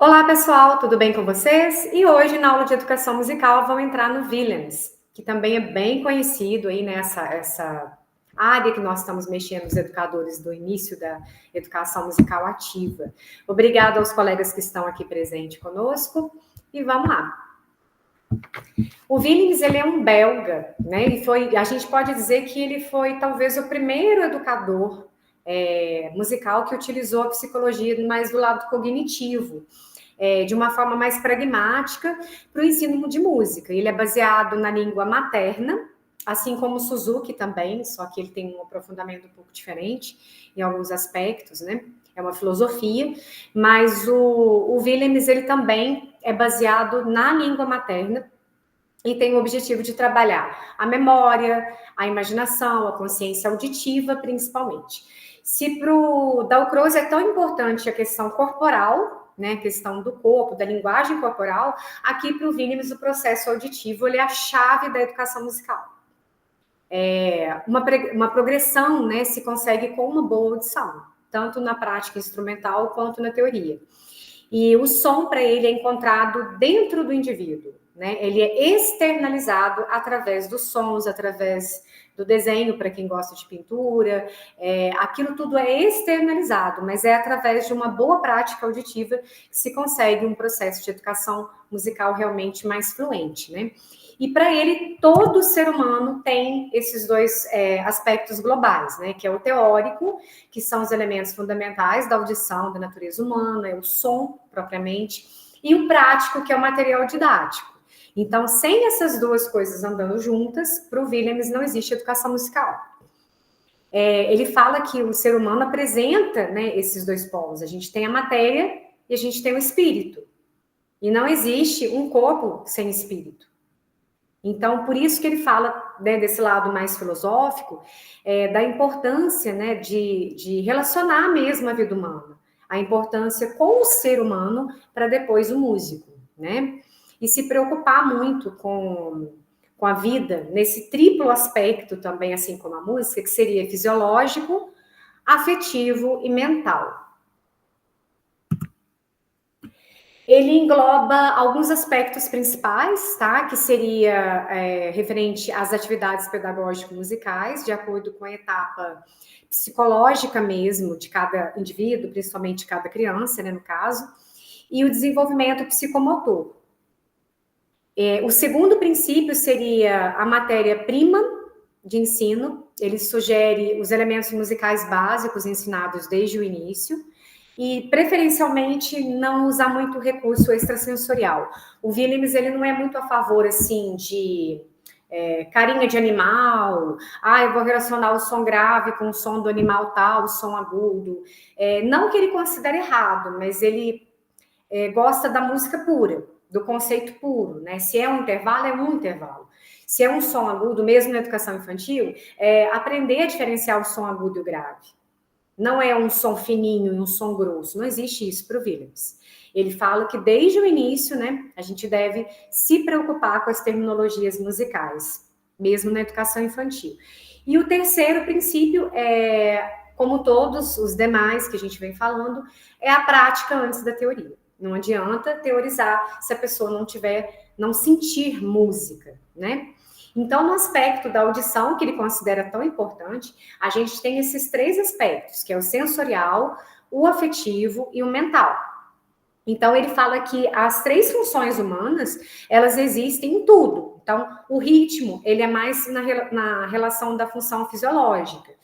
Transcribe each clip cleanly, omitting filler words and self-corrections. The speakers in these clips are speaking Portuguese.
Olá, pessoal, tudo bem com vocês? E hoje, na aula de educação musical, vamos entrar no Willems, que também é bem conhecido aí nessa área que nós estamos mexendo, os educadores do início da educação musical ativa. Obrigada aos colegas que estão aqui presentes conosco e vamos lá. O Willems, ele é um belga, né? A gente pode dizer que ele foi talvez o primeiro educador musical que utilizou a psicologia mais do lado cognitivo, de uma forma mais pragmática para o ensino de música. Ele é baseado na língua materna, assim como o Suzuki também, só que ele tem um aprofundamento um pouco diferente em alguns aspectos, né? É uma filosofia, mas o Willems, ele também é baseado na língua materna e tem o objetivo de trabalhar a memória, a imaginação, a consciência auditiva, principalmente. Se para o Dalcroze é tão importante a questão corporal, né, a questão do corpo, da linguagem corporal, aqui para o Willems o processo auditivo ele é a chave da educação musical. Uma progressão, né, se consegue com uma boa audição, tanto na prática instrumental quanto na teoria. E o som para ele é encontrado dentro do indivíduo, né? Ele é externalizado através dos sons, através do desenho, para quem gosta de pintura. Aquilo tudo é externalizado, mas é através de uma boa prática auditiva que se consegue um processo de educação musical realmente mais fluente, né? E para ele, todo ser humano tem esses dois aspectos globais, né? Que é o teórico, que são os elementos fundamentais da audição da natureza humana, é o som propriamente, e o prático, que é o material didático. Então, sem essas duas coisas andando juntas, para o Willems não existe educação musical. Ele fala que o ser humano apresenta, né, esses dois polos. A gente tem a matéria e a gente tem o espírito. E não existe um corpo sem espírito. Então, por isso que ele fala, né, desse lado mais filosófico, da importância, né, de relacionar mesmo a vida humana, a importância com o ser humano para depois o músico, né? E se preocupar muito com a vida nesse triplo aspecto também, assim como a música, que seria fisiológico, afetivo e mental. Ele engloba alguns aspectos principais, tá? Que seria referente às atividades pedagógico-musicais, de acordo com a etapa psicológica mesmo de cada indivíduo, principalmente de cada criança, né, no caso, e o desenvolvimento psicomotor. O segundo princípio seria a matéria-prima de ensino. Ele sugere os elementos musicais básicos ensinados desde o início, e preferencialmente não usar muito recurso extrasensorial. O Willems, ele não é muito a favor, assim, de carinha de animal, eu vou relacionar o som grave com o som do animal tal, o som agudo. Não que ele considere errado, mas ele gosta da música pura, do conceito puro, né? Se é um intervalo, é um intervalo. Se é um som agudo, mesmo na educação infantil, aprender a diferenciar o som agudo e o grave. Não é um som fininho e um som grosso, não existe isso para o Willems. Ele fala que desde o início, né, a gente deve se preocupar com as terminologias musicais, mesmo na educação infantil. E o terceiro princípio como todos os demais que a gente vem falando, é a prática antes da teoria. Não adianta teorizar se a pessoa não sentir música, né? Então, no aspecto da audição, que ele considera tão importante, a gente tem esses três aspectos, que é o sensorial, o afetivo e o mental. Então, ele fala que as três funções humanas, elas existem em tudo. Então, o ritmo, ele é mais na relação da função fisiológica.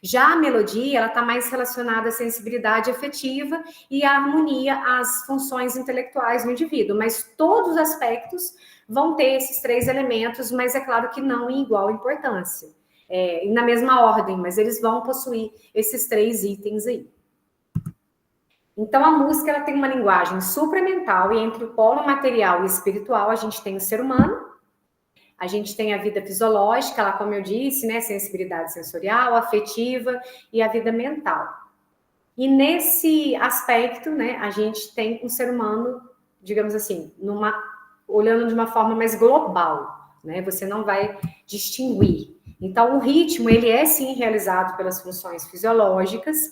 Já a melodia, ela está mais relacionada à sensibilidade afetiva e à harmonia, às funções intelectuais do indivíduo. Mas todos os aspectos vão ter esses três elementos, mas é claro que não em igual importância. E na mesma ordem, mas eles vão possuir esses três itens aí. Então, a música ela tem uma linguagem supramental e entre o polo material e espiritual, a gente tem o ser humano, a gente tem a vida fisiológica, lá, como eu disse, né, sensibilidade sensorial, afetiva e a vida mental. E nesse aspecto, né, a gente tem um ser humano, digamos assim, olhando de uma forma mais global, né? Você não vai distinguir. Então, o ritmo, ele é sim realizado pelas funções fisiológicas,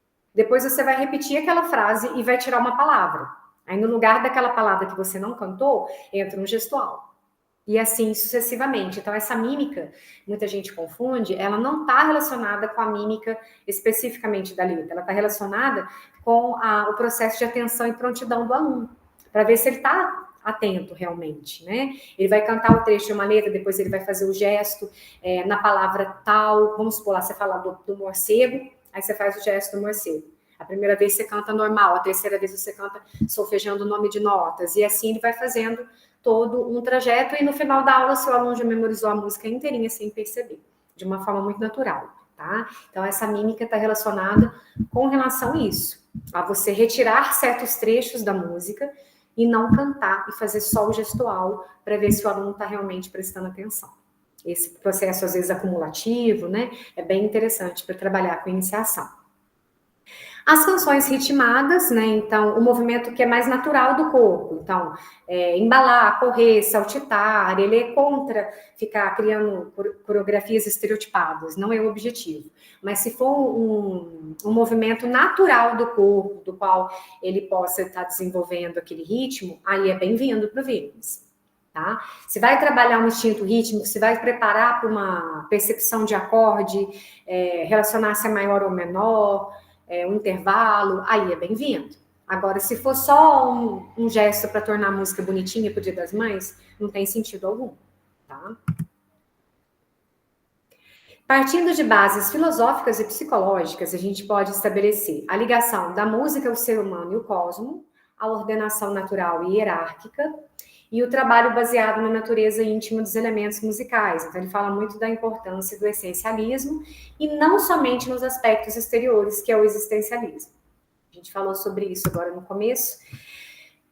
Depois você vai repetir aquela frase e vai tirar uma palavra. Aí no lugar daquela palavra que você não cantou, entra um gestual. E assim sucessivamente. Então, essa mímica, muita gente confunde, ela não está relacionada com a mímica especificamente da letra, ela está relacionada com o processo de atenção e prontidão do aluno, para ver se ele está atento realmente, né? Ele vai cantar o trecho de uma letra, depois ele vai fazer o gesto na palavra tal, vamos supor lá, você fala do morcego, aí você faz o gesto do morcego. A primeira vez você canta normal, a terceira vez você canta solfejando o nome de notas, e assim ele vai fazendo todo um trajeto, e no final da aula, seu aluno já memorizou a música inteirinha sem perceber, de uma forma muito natural, tá? Então, essa mímica está relacionada com relação a isso, a você retirar certos trechos da música e não cantar e fazer só o gestual para ver se o aluno está realmente prestando atenção. Esse processo, às vezes, acumulativo, né? É bem interessante para trabalhar com iniciação. As canções ritmadas, né? Então, o movimento que é mais natural do corpo. Então, embalar, correr, saltitar, ele é contra ficar criando coreografias estereotipadas, não é o objetivo. Mas se for um movimento natural do corpo, do qual ele possa estar desenvolvendo aquele ritmo, aí é bem-vindo para o Vênus. Tá? Se vai trabalhar um instinto rítmico, se vai preparar para uma percepção de acorde, relacionar-se a maior ou menor, um intervalo, aí é bem-vindo. Agora, se for só um gesto para tornar a música bonitinha para o Dia das Mães, não tem sentido algum, tá? Partindo de bases filosóficas e psicológicas, a gente pode estabelecer a ligação da música ao ser humano e o cosmos, a ordenação natural e hierárquica, e o trabalho baseado na natureza íntima dos elementos musicais. Então, ele fala muito da importância do essencialismo e não somente nos aspectos exteriores, que é o existencialismo. A gente falou sobre isso agora no começo.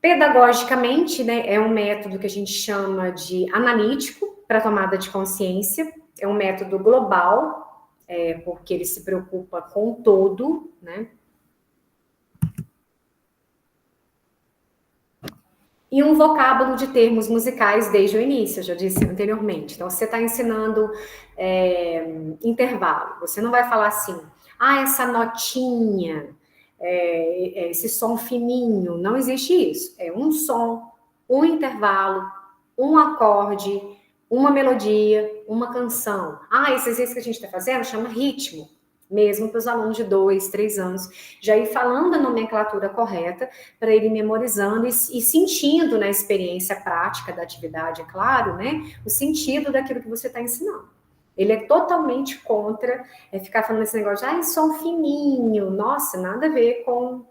Pedagogicamente, né, é um método que a gente chama de analítico para tomada de consciência. É um método global, porque ele se preocupa com o todo, né? E um vocábulo de termos musicais desde o início, eu já disse anteriormente. Então, você está ensinando intervalo. Você não vai falar assim, essa notinha, esse som fininho. Não existe isso. É um som, um intervalo, um acorde, uma melodia, uma canção. Esse exercício que a gente está fazendo chama ritmo. Mesmo para os alunos de 2, 3 anos, já ir falando a nomenclatura correta, para ele memorizando e sentindo na experiência prática da atividade, é claro, né? O sentido daquilo que você está ensinando. Ele é totalmente contra ficar falando esse negócio de som fininho, nossa, nada a ver com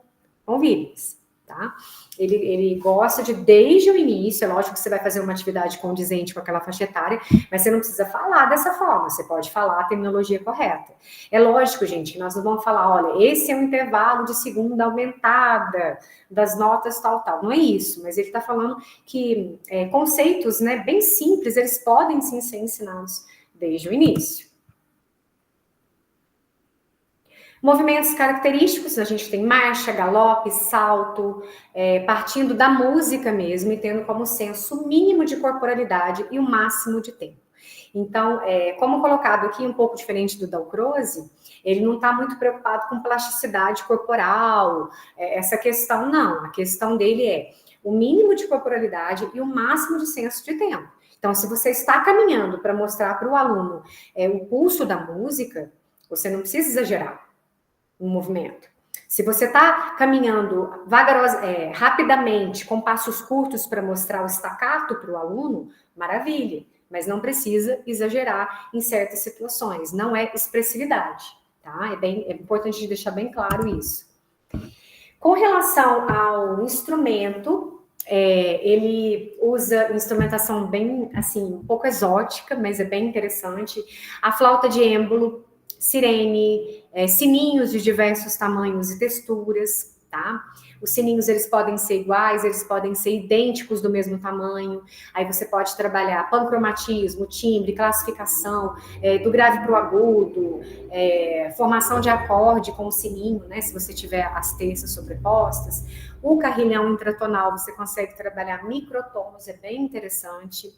vírus. Tá? Ele gosta de, desde o início, é lógico que você vai fazer uma atividade condizente com aquela faixa etária, mas você não precisa falar dessa forma, você pode falar a terminologia correta. É lógico, gente, que nós não vamos falar, olha, esse é um intervalo de segunda aumentada das notas tal. Não é isso, mas ele está falando que conceitos, né, bem simples, eles podem sim ser ensinados desde o início. Movimentos característicos, a gente tem marcha, galope, salto, partindo da música mesmo e tendo como senso o mínimo de corporalidade e o máximo de tempo. Então, como colocado aqui, um pouco diferente do Dalcroze, ele não está muito preocupado com plasticidade corporal, essa questão não. A questão dele é o mínimo de corporalidade e o máximo de senso de tempo. Então, se você está caminhando para mostrar para o aluno o pulso da música, você não precisa exagerar um movimento. Se você está caminhando rapidamente, com passos curtos para mostrar o staccato para o aluno, maravilha, mas não precisa exagerar em certas situações, não é expressividade, tá? É importante deixar bem claro isso. Com relação ao instrumento, ele usa instrumentação bem, assim, um pouco exótica, mas é bem interessante. A flauta de êmbolo, sirene, sininhos de diversos tamanhos e texturas, tá? Os sininhos, eles podem ser iguais, eles podem ser idênticos do mesmo tamanho. Aí você pode trabalhar pancromatismo, timbre, classificação, do grave para o agudo, formação de acorde com o sininho, né? Se você tiver as terças sobrepostas. O carrilhão intratonal, você consegue trabalhar microtonos, é bem interessante.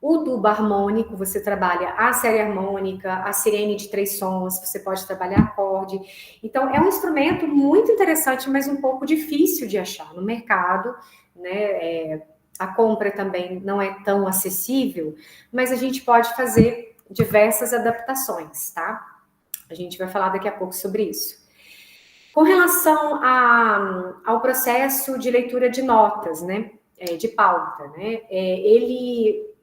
O tubo harmônico, você trabalha a série harmônica, a sirene de 3 sons, você pode trabalhar acorde. Então, é um instrumento muito interessante, mas um pouco difícil de achar no mercado, né? A compra também não é tão acessível, mas a gente pode fazer diversas adaptações, tá? A gente vai falar daqui a pouco sobre isso. Com relação ao processo de leitura de notas, né? De pauta, né? Ele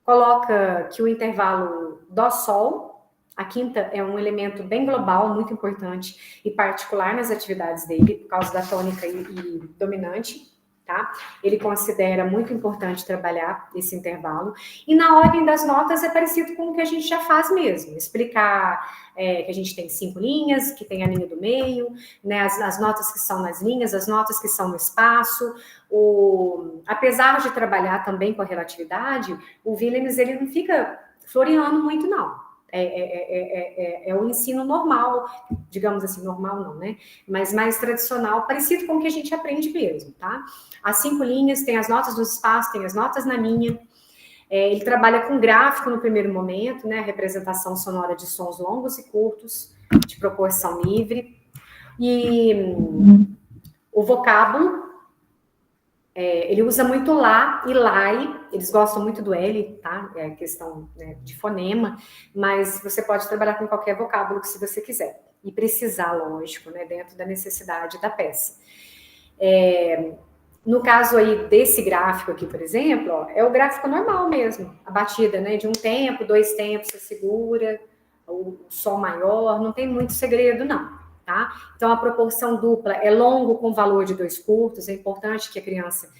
coloca que o intervalo dó-sol, a quinta é um elemento bem global, muito importante e particular nas atividades dele, por causa da tônica e dominante, tá? Ele considera muito importante trabalhar esse intervalo. E na ordem das notas é parecido com o que a gente já faz mesmo, explicar que a gente tem 5 linhas, que tem a linha do meio, né, as notas que são nas linhas, as notas que são no espaço. Apesar de trabalhar também com a relatividade, o Willems ele não fica floreando muito, não. É o ensino normal, digamos assim, normal não, né? Mas mais tradicional, parecido com o que a gente aprende mesmo, tá? As 5 linhas, tem as notas no espaço, tem as notas na linha. Ele trabalha com gráfico no primeiro momento, né? Representação sonora de sons longos e curtos, de proporção livre. E o vocábulo, ele usa muito lá e lai, eles gostam muito do L, tá? É questão, né, de fonema, mas você pode trabalhar com qualquer vocábulo que se você quiser. E precisar, lógico, né, dentro da necessidade da peça. No caso aí desse gráfico aqui, por exemplo, ó, é o gráfico normal mesmo, a batida, né, de 1 tempo, 2 tempos, você segura, o som maior, não tem muito segredo, não. Tá? Então, a proporção dupla é longo com valor de 2 curtos, é importante que a criança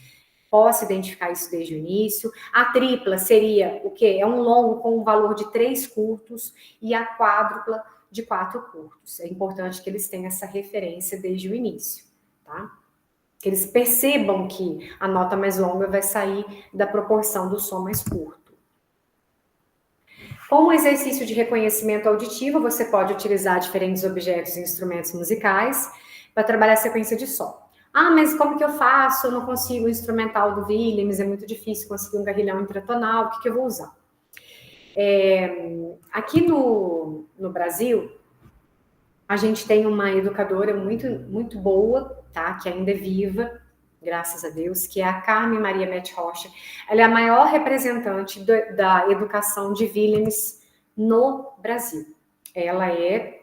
possa identificar isso desde o início. A tripla seria o quê? É um longo com um valor de 3 curtos e a quádrupla de 4 curtos. É importante que eles tenham essa referência desde o início, tá? Que eles percebam que a nota mais longa vai sair da proporção do som mais curto. Com o exercício de reconhecimento auditivo, você pode utilizar diferentes objetos e instrumentos musicais para trabalhar a sequência de som. Ah, mas como que eu faço? Eu não consigo o instrumental do Willems, é muito difícil conseguir um carrilhão intratonal, o que eu vou usar? Aqui no Brasil, a gente tem uma educadora muito, muito boa, tá? Que ainda é viva, graças a Deus, que é a Carmen Maria Mete Rocha. Ela é a maior representante da educação de Willems no Brasil. Ela é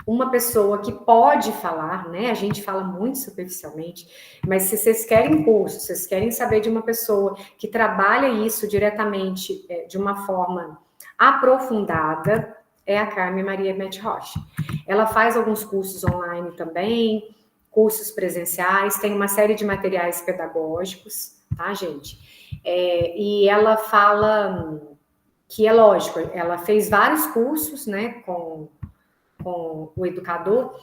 uma pessoa que pode falar, né? A gente fala muito superficialmente, mas se vocês querem curso, se vocês querem saber de uma pessoa que trabalha isso diretamente de uma forma aprofundada, é a Carmen Maria Mete Rocha. Ela faz alguns cursos online também, cursos presenciais, tem uma série de materiais pedagógicos, tá, gente? E ela fala que é lógico, ela fez vários cursos, né, com o educador,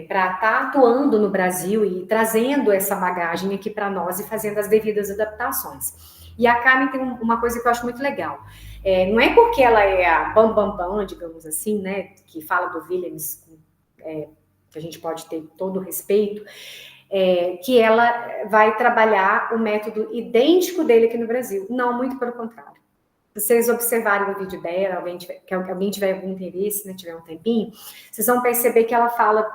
para estar atuando no Brasil e trazendo essa bagagem aqui para nós e fazendo as devidas adaptações. E a Carmen tem uma coisa que eu acho muito legal. Não é porque ela é a bam, digamos assim, né, que fala do Willems, que a gente pode ter todo o respeito, que ela vai trabalhar o método idêntico dele aqui no Brasil. Não, muito pelo contrário. Se vocês observarem o vídeo dela, alguém tiver algum interesse, né, tiver um tempinho, vocês vão perceber que ela fala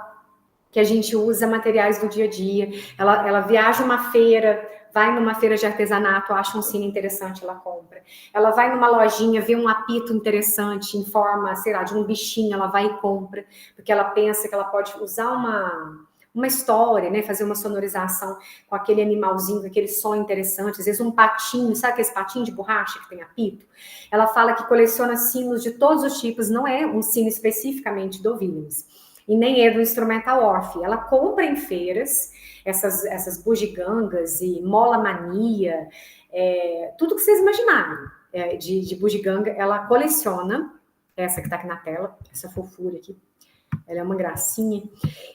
que a gente usa materiais do dia a dia. Ela viaja uma feira, vai numa feira de artesanato, acha um sino interessante, ela compra. Ela vai numa lojinha, vê um apito interessante em forma, sei lá, de um bichinho, ela vai e compra, porque ela pensa que ela pode usar uma história, né? Fazer uma sonorização com aquele animalzinho, com aquele som interessante, às vezes um patinho, sabe aquele patinho de borracha que tem apito? Ela fala que coleciona sinos de todos os tipos, não é um sino especificamente do Willems, e nem é do instrumental Orff. Ela compra em feiras essas bugigangas e mola mania, tudo que vocês imaginarem de bugiganga, ela coleciona, essa que tá aqui na tela, essa fofura aqui, ela é uma gracinha,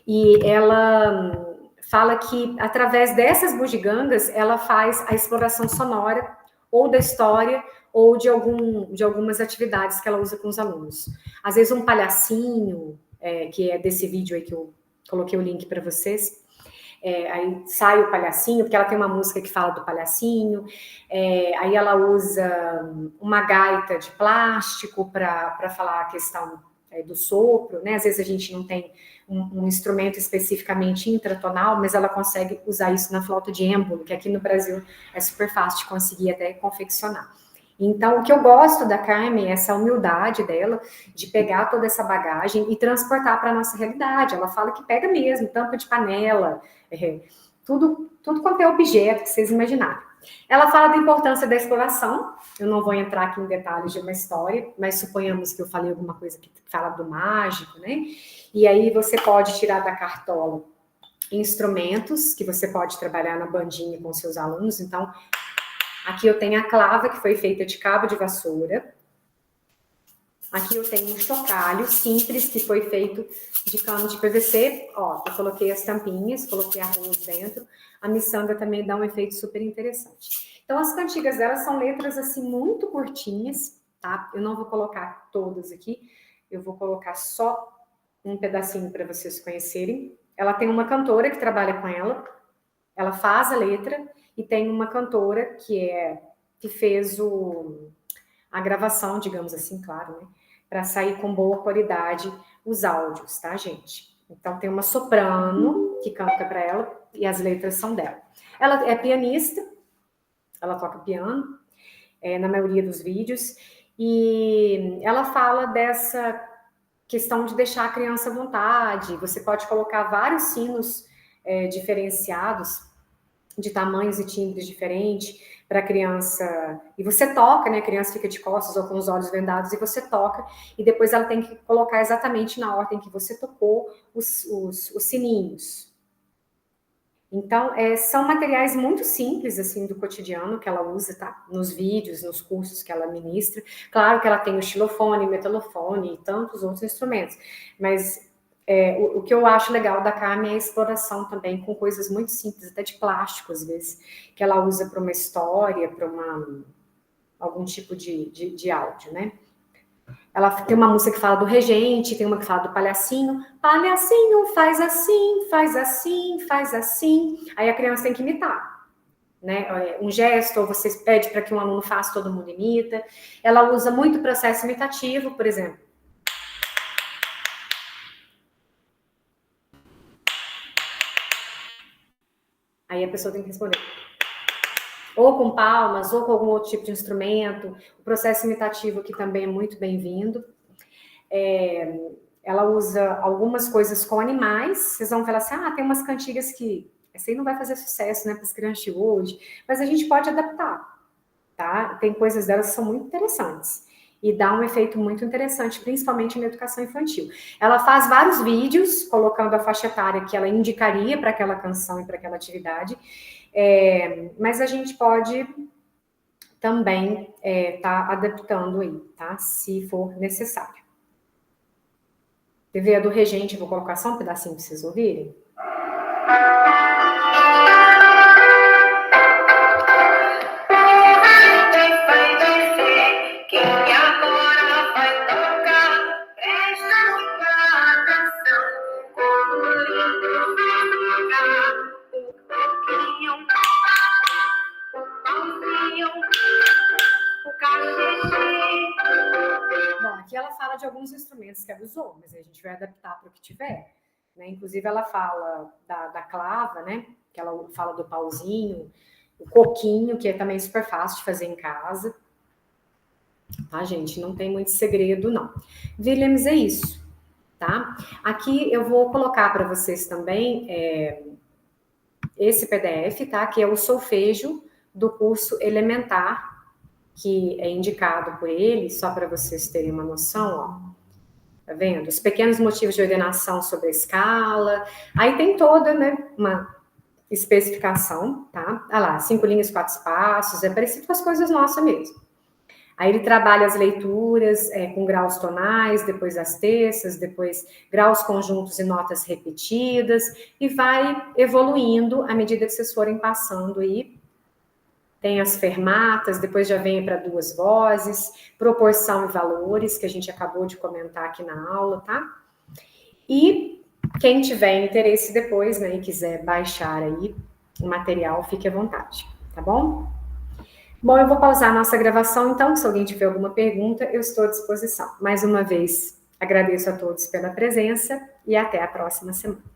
e ela fala que através dessas bugigangas ela faz a exploração sonora ou da história ou de algumas atividades que ela usa com os alunos. Às vezes um palhacinho, que é desse vídeo aí que eu coloquei o link para vocês, aí sai o palhacinho, porque ela tem uma música que fala do palhacinho, aí ela usa uma gaita de plástico para falar a questão do sopro, né? Às vezes a gente não tem um instrumento especificamente intratonal, mas ela consegue usar isso na flauta de êmbolo, que aqui no Brasil é super fácil de conseguir até confeccionar. Então, o que eu gosto da Carmen é essa humildade dela de pegar toda essa bagagem e transportar para a nossa realidade. Ela fala que pega mesmo, tampa de panela, tudo quanto é objeto que vocês imaginarem. Ela fala da importância da exploração. Eu não vou entrar aqui em detalhes de uma história, mas suponhamos que eu falei alguma coisa que fala do mágico, né? E aí você pode tirar da cartola instrumentos que você pode trabalhar na bandinha com seus alunos. Então, aqui eu tenho a clava, que foi feita de cabo de vassoura. Aqui eu tenho um chocalho simples, que foi feito de cano de PVC. Ó, eu coloquei as tampinhas, coloquei arroz dentro. A miçanga também dá um efeito super interessante. Então, as cantigas delas são letras, assim, muito curtinhas, tá? Eu não vou colocar todas aqui. Eu vou colocar só um pedacinho para vocês conhecerem. Ela tem uma cantora que trabalha com ela. Ela faz a letra e tem uma cantora que fez a gravação, digamos assim, claro, né? Para sair com boa qualidade os áudios, tá, gente? Então tem uma soprano que canta para ela e as letras são dela. Ela é pianista, ela toca piano na maioria dos vídeos e ela fala dessa questão de deixar a criança à vontade. Você pode colocar vários sinos diferenciados de tamanhos e timbres diferentes para a criança, e você toca, né? A criança fica de costas ou com os olhos vendados e você toca, e depois ela tem que colocar exatamente na ordem que você tocou os sininhos. Então, são materiais muito simples, assim, do cotidiano que ela usa, tá? Nos vídeos, nos cursos que ela ministra. Claro que ela tem o xilofone, metalofone e tantos outros instrumentos, mas o que eu acho legal da Carmen é a exploração também com coisas muito simples, até de plástico, às vezes, que ela usa para uma história, para algum tipo de áudio, né? Ela tem uma música que fala do regente, tem uma que fala do palhacinho. Palhacinho, faz assim, faz assim, faz assim. Aí a criança tem que imitar, né? Um gesto, ou você pede para que um aluno faça, todo mundo imita. Ela usa muito processo imitativo, por exemplo. Aí a pessoa tem que responder. Ou com palmas, ou com algum outro tipo de instrumento. O processo imitativo aqui também é muito bem-vindo. Ela usa algumas coisas com animais. Vocês vão falar assim, tem umas cantigas que essa aí não vai fazer sucesso, né, para as crianças de hoje, mas a gente pode adaptar, tá? Tem coisas delas que são muito interessantes e dá um efeito muito interessante, principalmente na educação infantil. Ela faz vários vídeos colocando a faixa etária que ela indicaria para aquela canção e para aquela atividade, mas a gente pode também tá adaptando aí, tá? Se for necessário. TV do Regente, vou colocar só um pedacinho para vocês ouvirem. Bom, aqui ela fala de alguns instrumentos que ela usou, mas a gente vai adaptar para o que tiver, né? Inclusive ela fala da clava, né? Que ela fala do pauzinho, o coquinho, que é também super fácil de fazer em casa. Tá, gente? Não tem muito segredo, não. Williams é isso, tá? Aqui eu vou colocar para vocês também esse PDF, tá? Que é o solfejo do curso elementar, que é indicado por ele, só para vocês terem uma noção, ó. Tá vendo? Os pequenos motivos de ordenação sobre a escala. Aí tem toda, né, uma especificação, tá? Olha lá, 5 linhas, 4 espaços, é parecido com as coisas nossas mesmo. Aí ele trabalha as leituras com graus tonais, depois as terças, depois graus conjuntos e notas repetidas, e vai evoluindo à medida que vocês forem passando aí. Tem as fermatas, depois já vem para 2 vozes, proporção e valores, que a gente acabou de comentar aqui na aula, tá? E quem tiver interesse depois, né, e quiser baixar aí o material, fique à vontade, tá bom? Bom, eu vou pausar a nossa gravação, então, se alguém tiver alguma pergunta, eu estou à disposição. Mais uma vez, agradeço a todos pela presença e até a próxima semana.